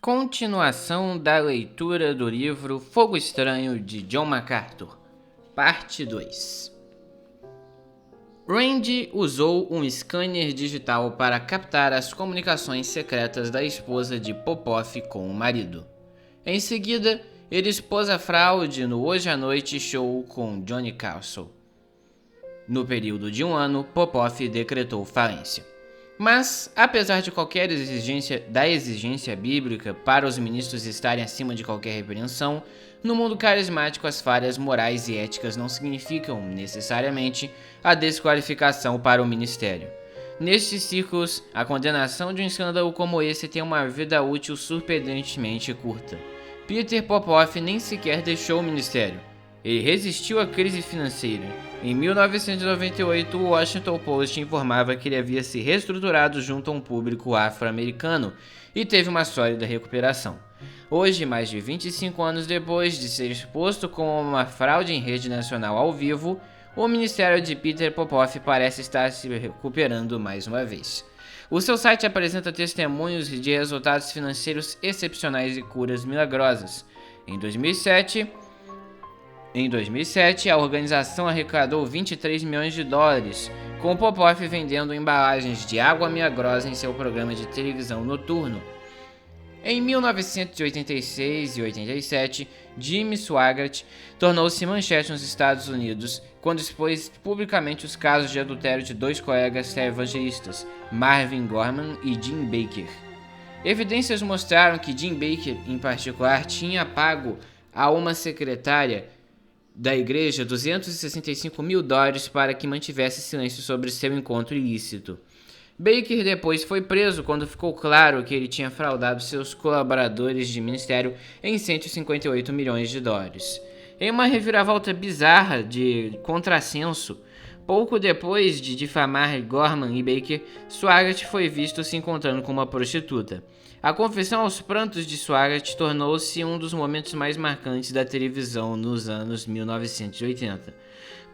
Continuação da leitura do livro Fogo Estranho de John MacArthur, parte 2. Randy usou um scanner digital para captar as comunicações secretas da esposa de Popoff com o marido. Em seguida, ele expôs a fraude no Hoje à Noite Show com Johnny Carson. No período de um ano, Popoff decretou falência. Mas, apesar de qualquer exigência bíblica para os ministros estarem acima de qualquer repreensão, no mundo carismático as falhas morais e éticas não significam, necessariamente, a desqualificação para o ministério. Nestes círculos, a condenação de um escândalo como esse tem uma vida útil surpreendentemente curta. Peter Popoff nem sequer deixou o ministério. Ele resistiu à crise financeira. Em 1998, o Washington Post informava que ele havia se reestruturado junto a um público afro-americano e teve uma sólida recuperação. Hoje, mais de 25 anos depois de ser exposto como uma fraude em rede nacional ao vivo, o ministério de Peter Popoff parece estar se recuperando mais uma vez. O seu site apresenta testemunhos de resultados financeiros excepcionais e curas milagrosas. Em 2007, a organização arrecadou 23 milhões de dólares, com Popoff vendendo embalagens de água milagrosa em seu programa de televisão noturno. Em 1986 e 87, Jimmy Swaggart tornou-se manchete nos Estados Unidos quando expôs publicamente os casos de adultério de dois colegas evangelistas, Marvin Gorman e Jim Bakker. Evidências mostraram que Jim Bakker, em particular, tinha pago a uma secretária da igreja $265 mil para que mantivesse silêncio sobre seu encontro ilícito. Bakker depois foi preso quando ficou claro que ele tinha fraudado seus colaboradores de ministério em $158 milhões. Em uma reviravolta bizarra de contrassenso, pouco depois de difamar Gorman e Bakker, Swaggart foi visto se encontrando com uma prostituta. A confissão aos prantos de Swaggart tornou-se um dos momentos mais marcantes da televisão nos anos 1980.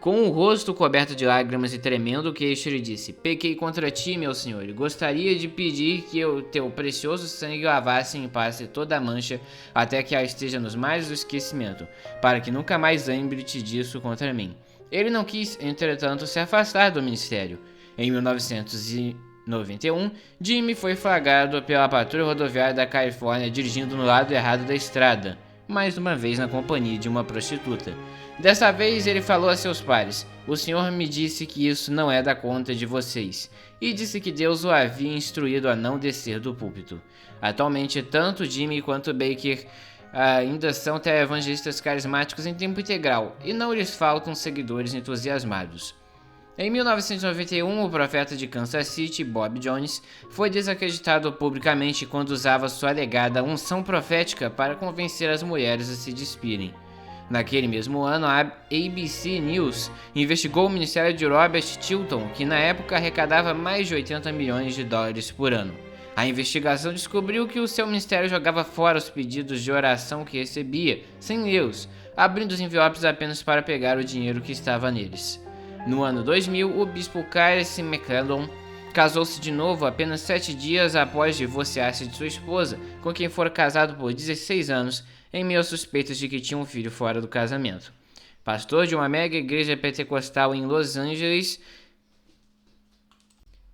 Com o rosto coberto de lágrimas e tremendo o queixo, ele disse: "Pequei contra ti, meu senhor, e gostaria de pedir que o teu precioso sangue lavasse em paz toda a mancha, até que ela esteja nos mares do esquecimento, para que nunca mais lembre-te disso contra mim." Ele não quis, entretanto, se afastar do ministério. Em 1991, Jimmy foi flagrado pela patrulha rodoviária da Califórnia dirigindo no lado errado da estrada, mais uma vez na companhia de uma prostituta. Dessa vez ele falou a seus pares: "O Senhor me disse que isso não é da conta de vocês", e disse que Deus o havia instruído a não descer do púlpito. Atualmente, tanto Jimmy quanto Bakker ainda são televangelistas carismáticos em tempo integral, e não lhes faltam seguidores entusiasmados. Em 1991, o profeta de Kansas City, Bob Jones, foi desacreditado publicamente quando usava sua alegada unção profética para convencer as mulheres a se despirem. Naquele mesmo ano, a ABC News investigou o ministério de Robert Tilton, que na época arrecadava mais de $80 milhões por ano. A investigação descobriu que o seu ministério jogava fora os pedidos de oração que recebia, sem lê-los, abrindo os envelopes apenas para pegar o dinheiro que estava neles. No ano 2000, o bispo Kyle McClendon casou-se de novo apenas 7 dias após divorciar-se de sua esposa, com quem fora casado por 16 anos, em meio a suspeitas de que tinha um filho fora do casamento. Pastor de uma mega igreja pentecostal em Los Angeles,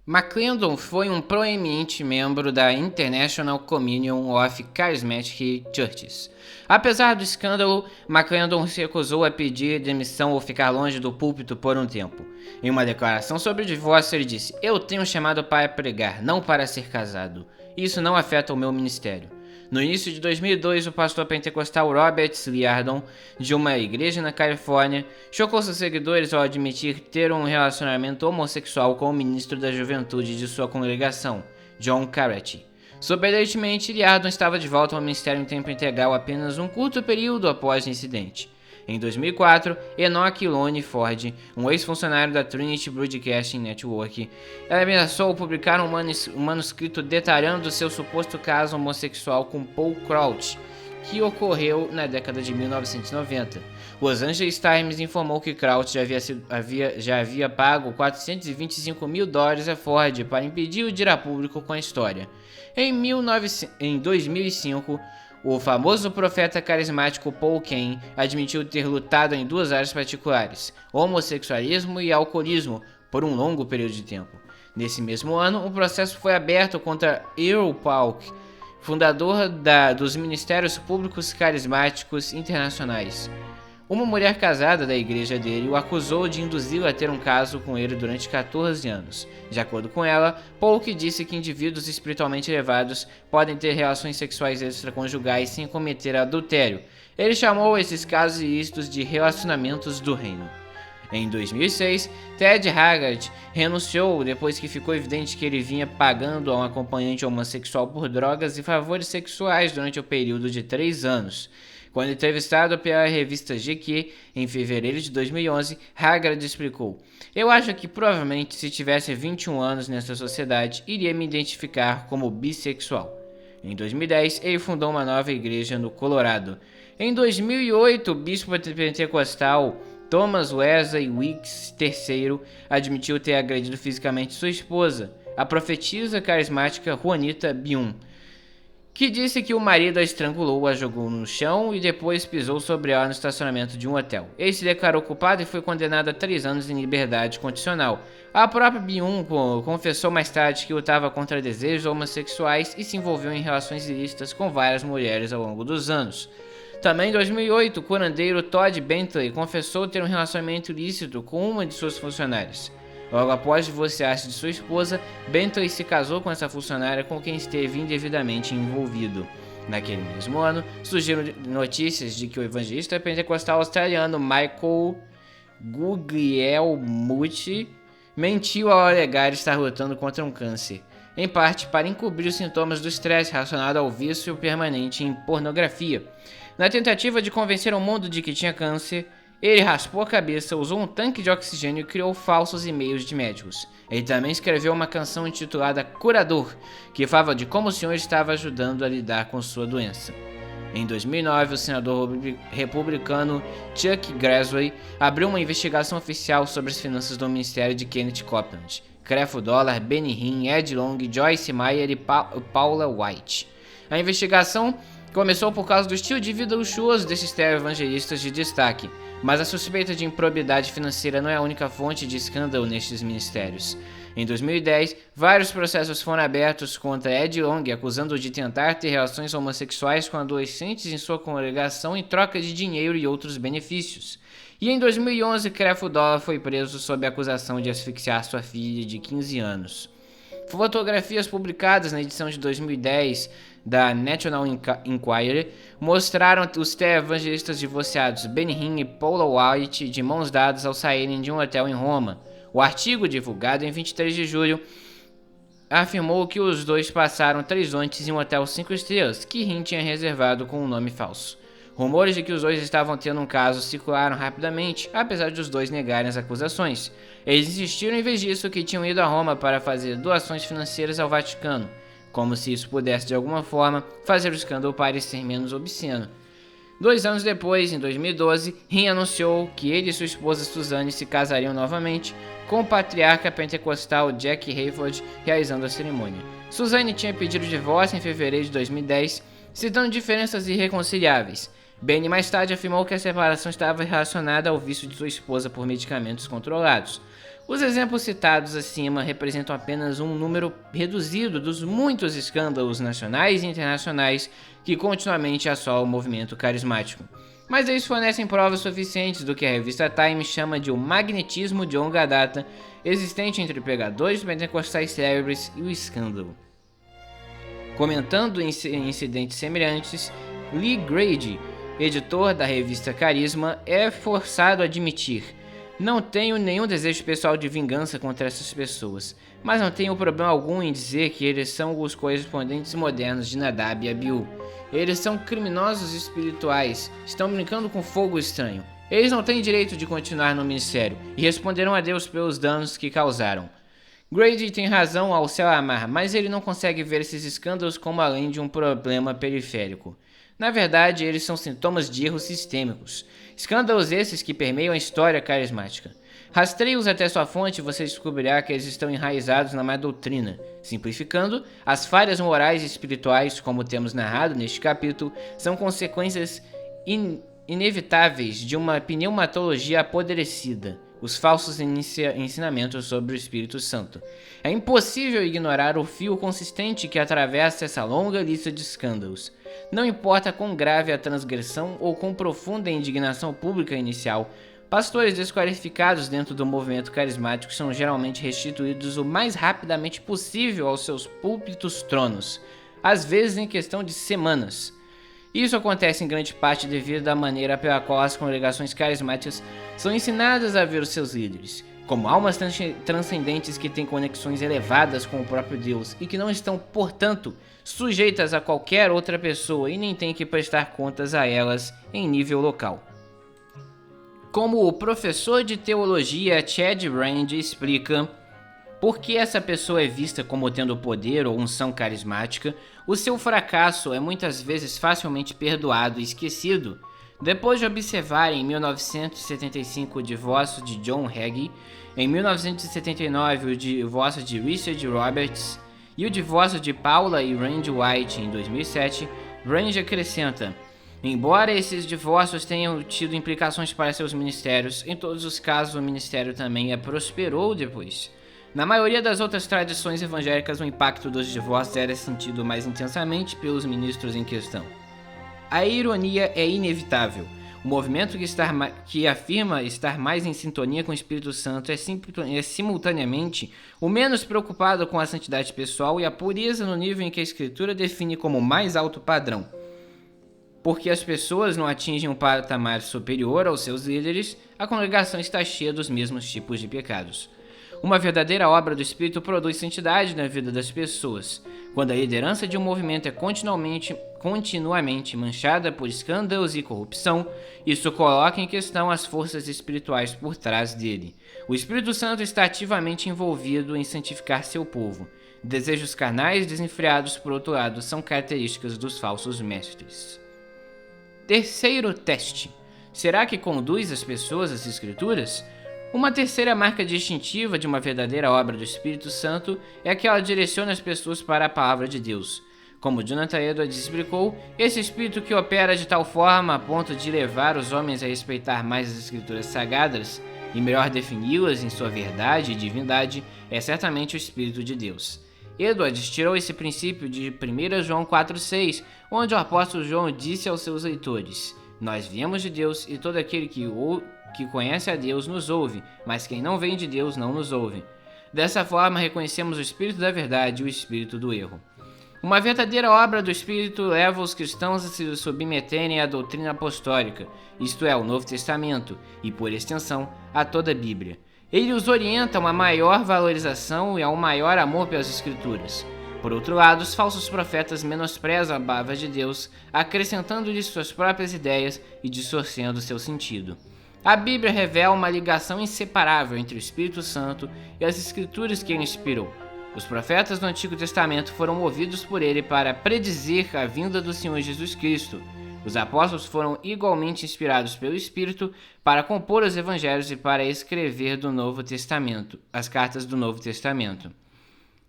McClendon foi um proeminente membro da International Communion of Charismatic Churches. Apesar do escândalo, McClendon se recusou a pedir demissão ou ficar longe do púlpito por um tempo. Em uma declaração sobre o divórcio, ele disse: "Eu tenho chamado para pregar, não para ser casado. Isso não afeta o meu ministério." No início de 2002, o pastor pentecostal Robert Liardon, de uma igreja na Califórnia, chocou seus seguidores ao admitir ter um relacionamento homossexual com o ministro da juventude de sua congregação, John Carretti. Surpreendentemente, Liardon estava de volta ao ministério em tempo integral apenas um curto período após o incidente. Em 2004, Enoch Lone Ford, um ex-funcionário da Trinity Broadcasting Network, ameaçou publicar um manuscrito detalhando seu suposto caso homossexual com Paul Crouch, que ocorreu na década de 1990. O Los Angeles Times informou que Kraut já havia pago $425 mil a Ford para impedir-o de ir a público com a história. Em 2005, o famoso profeta carismático Paul Cain admitiu ter lutado em duas áreas particulares, homossexualismo e alcoolismo, por um longo período de tempo. Nesse mesmo ano, um processo foi aberto contra Earl Paulk, fundador dos Ministérios Públicos Carismáticos Internacionais. Uma mulher casada da igreja dele o acusou de induzi-lo a ter um caso com ele durante 14 anos. De acordo com ela, Paulk disse que indivíduos espiritualmente elevados podem ter relações sexuais extraconjugais sem cometer adultério. Ele chamou esses casos ilícitos de relacionamentos do reino. Em 2006, Ted Haggard renunciou depois que ficou evidente que ele vinha pagando a um acompanhante homossexual por drogas e favores sexuais durante o período de 3 anos. Quando entrevistado pela revista GQ em fevereiro de 2011, Haggard explicou: "Eu acho que provavelmente se tivesse 21 anos nessa sociedade, iria me identificar como bissexual." Em 2010, ele fundou uma nova igreja no Colorado. Em 2008, o bispo pentecostal Thomas Wesley Wicks III admitiu ter agredido fisicamente sua esposa, a profetisa carismática Juanita Byun, que disse que o marido a estrangulou, a jogou no chão e depois pisou sobre ela no estacionamento de um hotel. Ele se declarou culpado e foi condenado a 3 anos em liberdade condicional. A própria Byun confessou mais tarde que lutava contra desejos homossexuais e se envolveu em relações ilícitas com várias mulheres ao longo dos anos. Também em 2008, o curandeiro Todd Bentley confessou ter um relacionamento ilícito com uma de suas funcionárias. Logo após divorciar-se de sua esposa, Bentley se casou com essa funcionária com quem esteve indevidamente envolvido. Naquele mesmo ano, surgiram notícias de que o evangelista pentecostal australiano Michael Guglielmucci mentiu ao alegar estar lutando contra um câncer, em parte para encobrir os sintomas do estresse relacionado ao vício permanente em pornografia. Na tentativa de convencer o mundo de que tinha câncer, ele raspou a cabeça, usou um tanque de oxigênio e criou falsos e-mails de médicos. Ele também escreveu uma canção intitulada Curador, que falava de como o Senhor estava ajudando a lidar com sua doença. Em 2009, o senador republicano Chuck Grassley abriu uma investigação oficial sobre as finanças do ministério de Kenneth Copeland, Creflo Dollar, Benny Hinn, Ed Long, Joyce Meyer e Paula White. A investigação começou por causa do estilo de vida luxuoso desses televangelistas de destaque, mas a suspeita de improbidade financeira não é a única fonte de escândalo nestes ministérios. Em 2010, vários processos foram abertos contra Ed Long, acusando-o de tentar ter relações homossexuais com adolescentes em sua congregação em troca de dinheiro e outros benefícios. E em 2011, Creflo Dollar foi preso sob a acusação de asfixiar sua filha de 15 anos. Fotografias publicadas na edição de 2010 da National Enquirer mostraram os televangelistas divorciados Benny Hinn e Paula White de mãos dadas ao saírem de um hotel em Roma. O artigo, divulgado em 23 de julho, afirmou que os dois passaram 3 noites em um hotel 5 estrelas, que Hinn tinha reservado com um nome falso. Rumores de que os dois estavam tendo um caso circularam rapidamente, apesar de os dois negarem as acusações. Eles insistiram em vez disso que tinham ido a Roma para fazer doações financeiras ao Vaticano, como se isso pudesse de alguma forma fazer o escândalo parecer menos obsceno. 2 anos depois, em 2012, Hinn anunciou que ele e sua esposa Suzanne se casariam novamente, com o patriarca pentecostal Jack Hayford realizando a cerimônia. Suzanne tinha pedido divórcio em fevereiro de 2010, citando diferenças irreconciliáveis. Benny mais tarde afirmou que a separação estava relacionada ao vício de sua esposa por medicamentos controlados. Os exemplos citados acima representam apenas um número reduzido dos muitos escândalos nacionais e internacionais que continuamente assolam o movimento carismático. Mas eles fornecem provas suficientes do que a revista Time chama de um magnetismo de longa data existente entre pregadores pentecostais célebres e o escândalo. Comentando incidentes semelhantes, Lee Grady, editor da revista Carisma, é forçado a admitir: "Não tenho nenhum desejo pessoal de vingança contra essas pessoas, mas não tenho problema algum em dizer que eles são os correspondentes modernos de Nadab e Abiú. Eles são criminosos espirituais, estão brincando com fogo estranho. Eles não têm direito de continuar no ministério e responderão a Deus pelos danos que causaram." Grady tem razão ao se amar, mas ele não consegue ver esses escândalos como além de um problema periférico. Na verdade, eles são sintomas de erros sistêmicos. Escândalos esses que permeiam a história carismática. Rastreie-os até sua fonte e você descobrirá que eles estão enraizados na má doutrina. Simplificando, as falhas morais e espirituais, como temos narrado neste capítulo, são consequências inevitáveis de uma pneumatologia apodrecida, os falsos ensinamentos sobre o Espírito Santo. É impossível ignorar o fio consistente que atravessa essa longa lista de escândalos. Não importa quão grave a transgressão ou quão profunda a indignação pública inicial, pastores desqualificados dentro do movimento carismático são geralmente restituídos o mais rapidamente possível aos seus púlpitos tronos, às vezes em questão de semanas. Isso acontece em grande parte devido à maneira pela qual as congregações carismáticas são ensinadas a ver os seus líderes, como almas transcendentes que têm conexões elevadas com o próprio Deus e que não estão, portanto, sujeitas a qualquer outra pessoa e nem têm que prestar contas a elas em nível local. Como o professor de teologia Chad Rand explica, porque essa pessoa é vista como tendo poder ou unção carismática, o seu fracasso é muitas vezes facilmente perdoado e esquecido. Depois de observar em 1975 o divórcio de John Hagee, em 1979 o divórcio de Richard Roberts e o divórcio de Paula e Randy White em 2007, Randy acrescenta: embora esses divórcios tenham tido implicações para seus ministérios, em todos os casos o ministério também prosperou depois. Na maioria das outras tradições evangélicas, o impacto dos divórcios era sentido mais intensamente pelos ministros em questão. A ironia é inevitável. O movimento que afirma estar mais em sintonia com o Espírito Santo é simultaneamente o menos preocupado com a santidade pessoal e a pureza no nível em que a Escritura define como mais alto padrão. Porque as pessoas não atingem um patamar superior aos seus líderes, a congregação está cheia dos mesmos tipos de pecados. Uma verdadeira obra do Espírito produz santidade na vida das pessoas. Quando a liderança de um movimento é continuamente manchada por escândalos e corrupção, isso coloca em questão as forças espirituais por trás dele. O Espírito Santo está ativamente envolvido em santificar seu povo. Desejos carnais desenfreados, por outro lado, são características dos falsos mestres. Terceiro teste. Será que conduz as pessoas às Escrituras? Uma terceira marca distintiva de uma verdadeira obra do Espírito Santo é que ela direciona as pessoas para a palavra de Deus. Como Jonathan Edwards explicou, esse Espírito que opera de tal forma a ponto de levar os homens a respeitar mais as Escrituras sagradas e melhor defini-las em sua verdade e divindade é certamente o Espírito de Deus. Edwards tirou esse princípio de 1 João 4,6, onde o apóstolo João disse aos seus leitores: nós viemos de Deus e todo aquele que conhece a Deus nos ouve, mas quem não vem de Deus não nos ouve. Dessa forma, reconhecemos o Espírito da verdade e o Espírito do erro. Uma verdadeira obra do Espírito leva os cristãos a se submeterem à doutrina apostólica, isto é, o Novo Testamento, e por extensão, a toda a Bíblia. Ele os orienta a uma maior valorização e a um maior amor pelas Escrituras. Por outro lado, os falsos profetas menosprezam a palavra de Deus, acrescentando-lhes suas próprias ideias e distorcendo seu sentido. A Bíblia revela uma ligação inseparável entre o Espírito Santo e as Escrituras que ele inspirou. Os profetas do Antigo Testamento foram movidos por ele para predizer a vinda do Senhor Jesus Cristo. Os apóstolos foram igualmente inspirados pelo Espírito para compor os evangelhos e para escrever do Novo Testamento, as cartas do Novo Testamento.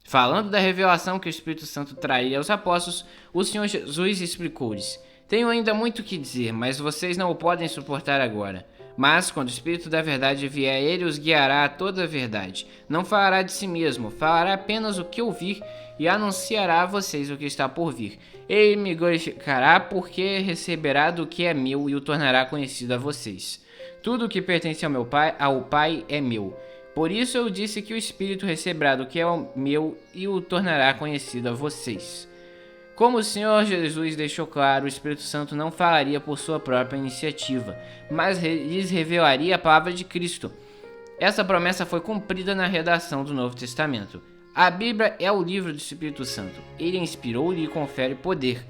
Falando da revelação que o Espírito Santo traria aos apóstolos, o Senhor Jesus explicou-lhes: tenho ainda muito o que dizer, mas vocês não o podem suportar agora. Mas, quando o Espírito da verdade vier, ele os guiará a toda a verdade. Não falará de si mesmo, falará apenas o que ouvir e anunciará a vocês o que está por vir. Ele me glorificará porque receberá do que é meu e o tornará conhecido a vocês. Tudo o que pertence ao Pai é meu. Por isso eu disse que o Espírito receberá do que é meu e o tornará conhecido a vocês. Como o Senhor Jesus deixou claro, o Espírito Santo não falaria por sua própria iniciativa, mas lhes revelaria a palavra de Cristo. Essa promessa foi cumprida na redação do Novo Testamento. A Bíblia é o livro do Espírito Santo. Ele inspirou e lhe confere poder.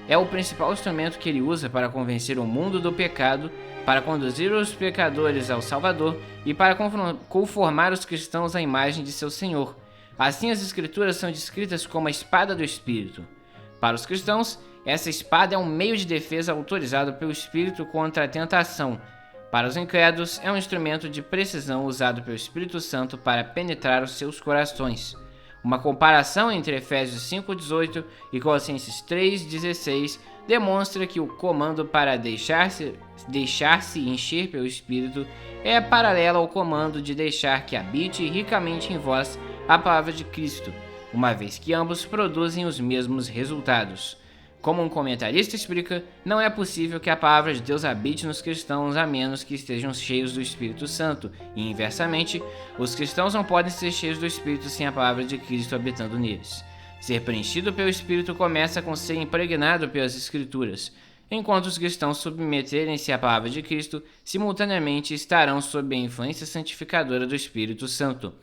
É o principal instrumento que ele usa para convencer o mundo do pecado, para conduzir os pecadores ao Salvador e para conformar os cristãos à imagem de seu Senhor. Assim, as Escrituras são descritas como a espada do Espírito. Para os cristãos, Essa espada é um meio de defesa autorizado pelo Espírito contra a tentação. Para os incrédulos, é um instrumento de precisão usado pelo Espírito Santo para penetrar os seus corações. Uma comparação entre Efésios 5,18 e Colossenses 3,16 demonstra que o comando para deixar-se encher pelo Espírito é paralelo ao comando de deixar que habite ricamente em vós a palavra de Cristo, uma vez que ambos produzem os mesmos resultados. Como um comentarista explica, não é possível que a palavra de Deus habite nos cristãos a menos que estejam cheios do Espírito Santo, e inversamente, os cristãos não podem ser cheios do Espírito sem a palavra de Cristo habitando neles. Ser preenchido pelo Espírito começa com ser impregnado pelas Escrituras. Enquanto os cristãos submeterem-se à palavra de Cristo, simultaneamente estarão sob a influência santificadora do Espírito Santo.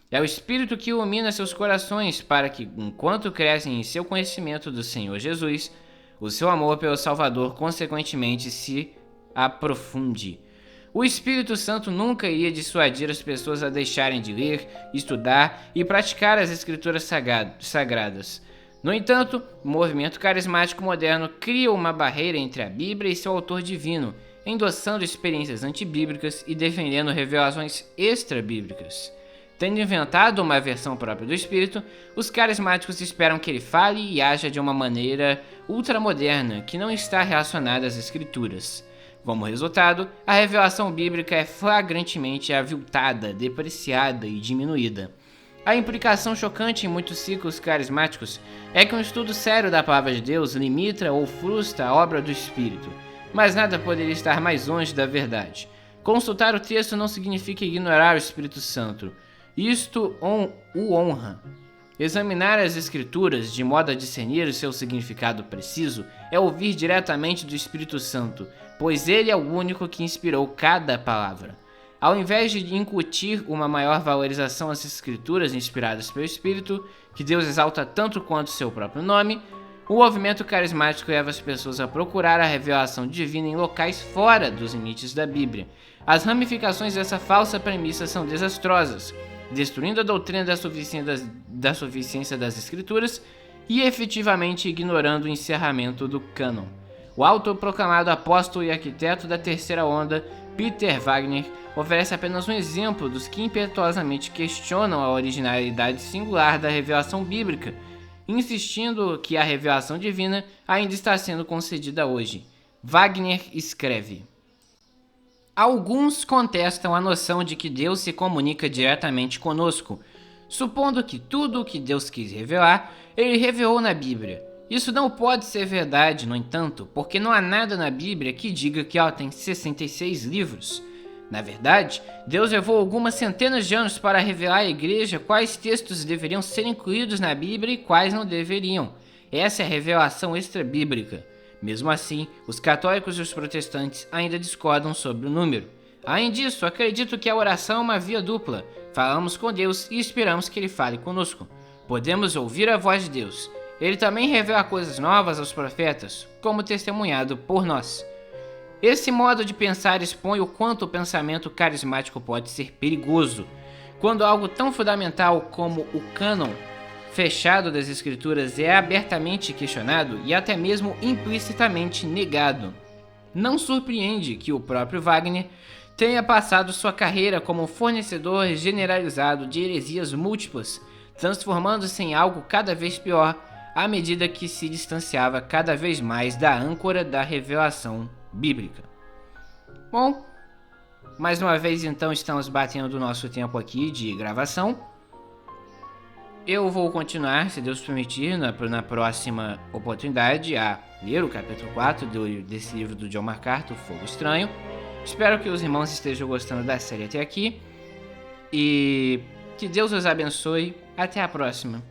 É o Espírito que ilumina seus corações para que, enquanto crescem em seu conhecimento do Senhor Jesus, o seu amor pelo Salvador consequentemente se aprofunde. O Espírito Santo nunca iria dissuadir as pessoas a deixarem de ler, estudar e praticar as Escrituras sagradas. No entanto, o movimento carismático moderno cria uma barreira entre a Bíblia e seu autor divino, endossando experiências antibíblicas e defendendo revelações extra-bíblicas. Tendo inventado uma versão própria do Espírito, os carismáticos esperam que ele fale e haja de uma maneira ultramoderna que não está relacionada às Escrituras. Como resultado, a revelação bíblica é flagrantemente aviltada, depreciada e diminuída. A implicação chocante em muitos ciclos carismáticos é que um estudo sério da palavra de Deus limita ou frustra a obra do Espírito, mas nada poderia estar mais longe da verdade. Consultar o texto não significa ignorar o Espírito Santo. Isto o honra. Examinar as Escrituras de modo a discernir o seu significado preciso é ouvir diretamente do Espírito Santo, pois ele é o único que inspirou cada palavra. Ao invés de incutir uma maior valorização às Escrituras inspiradas pelo Espírito, que Deus exalta tanto quanto seu próprio nome, o movimento carismático leva as pessoas a procurar a revelação divina em locais fora dos limites da Bíblia. As ramificações dessa falsa premissa são desastrosas, destruindo a doutrina da suficiência das Escrituras e efetivamente ignorando o encerramento do cânon. O autoproclamado apóstolo e arquiteto da terceira onda, Peter Wagner, oferece apenas um exemplo dos que impetuosamente questionam a originalidade singular da revelação bíblica, insistindo que a revelação divina ainda está sendo concedida hoje. Wagner escreve: alguns contestam a noção de que Deus se comunica diretamente conosco, supondo que tudo o que Deus quis revelar, ele revelou na Bíblia. Isso não pode ser verdade, no entanto, porque não há nada na Bíblia que diga que ela tem 66 livros. Na verdade, Deus levou algumas centenas de anos para revelar à igreja quais textos deveriam ser incluídos na Bíblia e quais não deveriam. Essa é a revelação extra-bíblica. Mesmo assim, os católicos e os protestantes ainda discordam sobre o número. Além disso, acredito que a oração é uma via dupla. Falamos com Deus e esperamos que Ele fale conosco. Podemos ouvir a voz de Deus. Ele também revela coisas novas aos profetas, como testemunhado por nós. Esse modo de pensar expõe o quanto o pensamento carismático pode ser perigoso. Quando algo tão fundamental como o cânon fechado das Escrituras é abertamente questionado e até mesmo implicitamente negado. Não surpreende que o próprio Wagner tenha passado sua carreira como fornecedor generalizado de heresias múltiplas, transformando-se em algo cada vez pior à medida que se distanciava cada vez mais da âncora da revelação bíblica. Bom, mais uma vez então estamos batendo o nosso tempo aqui de gravação. Eu vou continuar, se Deus permitir, na próxima oportunidade a ler o capítulo 4 desse livro do John MacArthur, Fogo Estranho. Espero que os irmãos estejam gostando da série até aqui e que Deus os abençoe. Até a próxima.